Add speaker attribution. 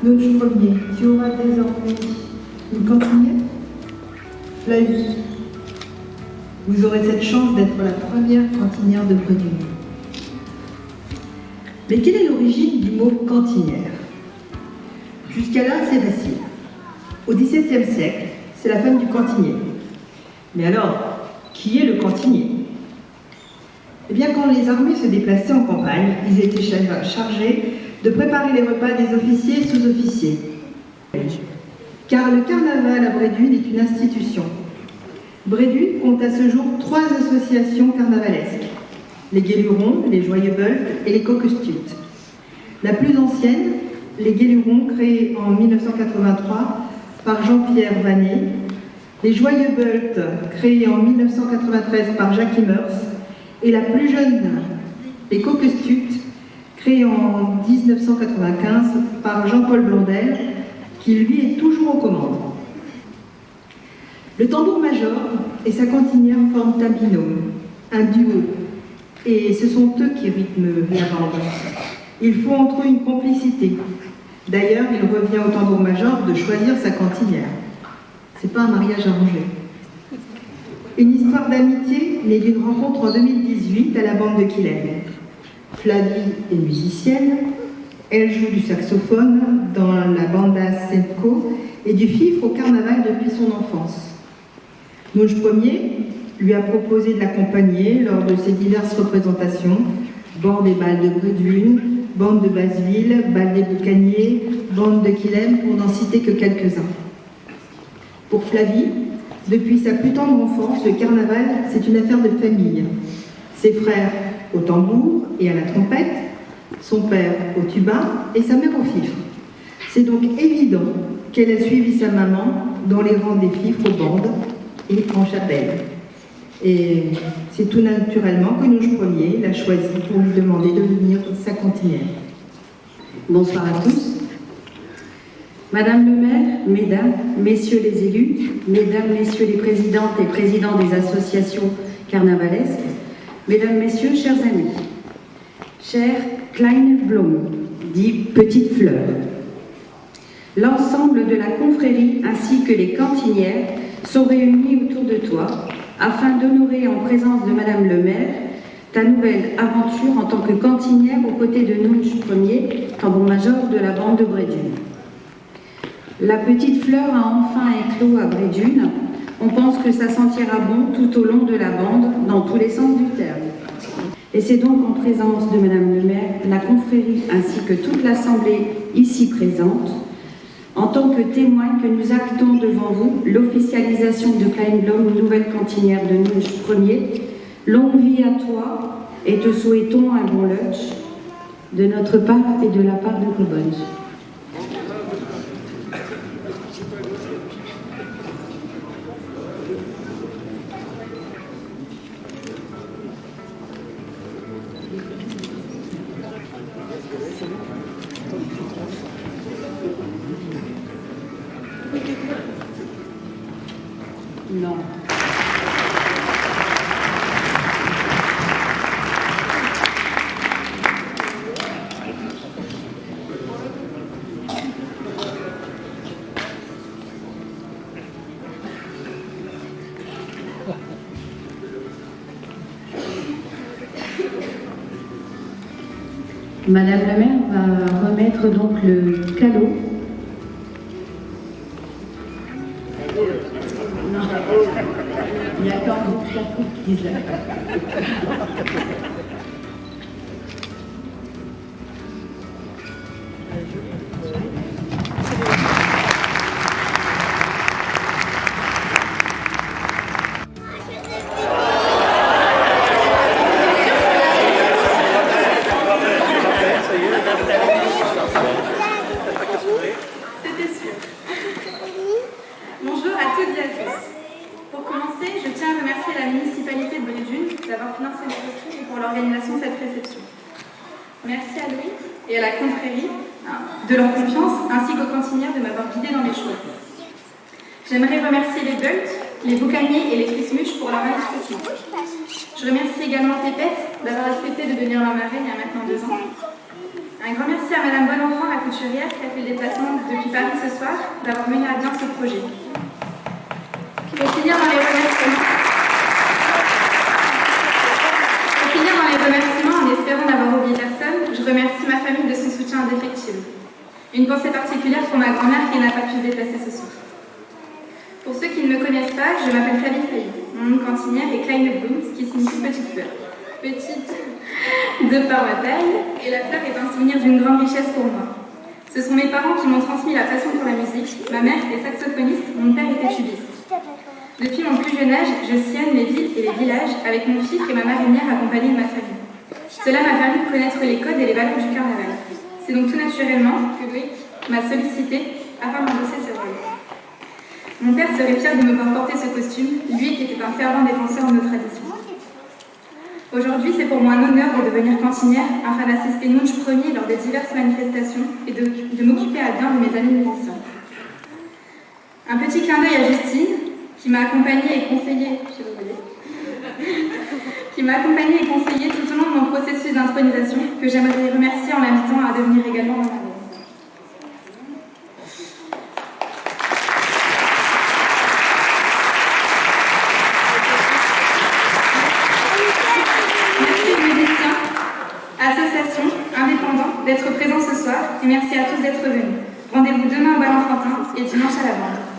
Speaker 1: Nunch premier, tu auras désormais une cantinière. Flavie, vous aurez cette chance d'être la première cantinière de Bredune. Mais quelle est l'origine du mot cantinière? Jusqu'à là, c'est facile. Au XVIIe siècle, c'est la femme du cantinier. Mais alors, qui est le cantinier? Eh bien, quand les armées se déplaçaient en campagne, ils étaient chargés de préparer les repas des officiers et sous-officiers. Car le carnaval à Bredune est une institution. Bredune compte à ce jour 3 associations carnavalesques: les Guélurons, les Joyeux-Beultes et les Coquestutes. La plus ancienne, les Guélurons, créés en 1983 par Jean-Pierre Vanet, les Joyeux-Beultes, créés en 1993 par Jacques Immers, et la plus jeune, les Coquestutes, créée en 1995 par Jean-Paul Blondel, qui lui est toujours aux commandes. Le tambour-major et sa cantinière forment un binôme, un duo, et ce sont eux qui rythment la bande. Il faut entre eux une complicité. D'ailleurs, il revient au tambour-major de choisir sa cantinière. C'est pas un mariage arrangé. Une histoire d'amitié née d'une rencontre en 2018 à la bande de Quilhem. Flavie est musicienne, elle joue du saxophone dans la banda Semco et du fifre au carnaval depuis son enfance. Nunch Ier lui a proposé de l'accompagner lors de ses diverses représentations, bande des balles de Bredune, bande de Basseville, bal des Boucaniers, bande de Quilhem, pour n'en citer que quelques-uns. Pour Flavie, depuis sa plus tendre enfance, le carnaval, c'est une affaire de famille. Ses frères au tambour et à la trompette, son père au tuba et sa mère au fifre. C'est donc évident qu'elle a suivi sa maman dans les rangs des fifres aux bandes et en chapelle. Et c'est tout naturellement que Nunch Ier l'a choisi pour lui demander de devenir sa cantinière.
Speaker 2: Bonsoir à tous. Madame le maire, mesdames, messieurs les élus, mesdames, messieurs les présidentes et présidents des associations carnavalesques, mesdames, messieurs, chers amis, chère Kleine Blume, dit Petite Fleur, l'ensemble de la confrérie ainsi que les cantinières sont réunis autour de toi afin d'honorer en présence de Madame le maire ta nouvelle aventure en tant que cantinière aux côtés de Nunch Ier, tambour-major de la bande de Bredune. La Petite Fleur a enfin éclos à Bredune. On pense que ça sentira bon tout au long de la bande, dans tous les sens du terme. Et c'est donc en présence de Madame le maire, la confrérie ainsi que toute l'assemblée ici présente, en tant que témoin que nous actons devant vous l'officialisation de Kleine Blume, nouvelle cantinière de Nunch Ier. Longue vie à toi et te souhaitons un bon lunch de notre part et de la part de Cobonge. Non. Madame la maire va remettre donc le calot. Non.
Speaker 3: Il y a encore des petits coups qui disent la fin.
Speaker 4: C'était sûr. Bonjour à toutes et à tous. Pour commencer, je tiens à remercier la municipalité de Brédune d'avoir financé le costume et pour l'organisation de cette réception. Merci à Louis et à la confrérie de leur confiance, ainsi qu'aux cantinières de m'avoir guidée dans mes choix. J'aimerais remercier les Beult, les Boucaniers et les Chrismuches pour leur investissement. Je remercie également Pépette d'avoir accepté de devenir leur marraine il y a maintenant 2 ans. Un grand merci à Madame Bonenfant, la couturière, qui a fait le déplacement depuis Paris ce soir, d'avoir mené à bien ce projet. Pour finir dans les remerciements, en espérant n'avoir oublié personne, je remercie ma famille de son soutien indéfectible. Une pensée particulière pour ma grand-mère qui n'a pas pu se déplacer ce soir. Pour ceux qui ne me connaissent pas, je m'appelle Flavie Failly. Mon nom de cantinière est Kleine Bloom, ce qui signifie petite fleur. Petite de par ma taille, et la fleur est un souvenir d'une grande richesse pour moi. Ce sont mes parents qui m'ont transmis la passion pour la musique. Ma mère est saxophoniste, mon père était tubiste. Depuis mon plus jeune âge, je sillonne les villes et les villages avec mon fils et ma marinière accompagnée de ma famille. Cela m'a permis de connaître les codes et les valeurs du carnaval. C'est donc tout naturellement que Loïc m'a sollicité afin d'endosser ce rôle. Mon père serait fier de me voir porter ce costume, lui qui était un fervent défenseur de nos traditions. Aujourd'hui, c'est pour moi un honneur de devenir cantinière afin d'assister Nunch Premier lors des diverses manifestations et de m'occuper à bien de mes amis musiciens. Un petit clin d'œil à Justine, qui m'a accompagnée et conseillée, tout au long de mon processus d'intronisation, que j'aimerais remercier en l'invitant à devenir également ma marraine. Association, indépendants, d'être présents ce soir et merci à tous d'être venus. Rendez-vous demain au Bal Enfantin et dimanche à la bande.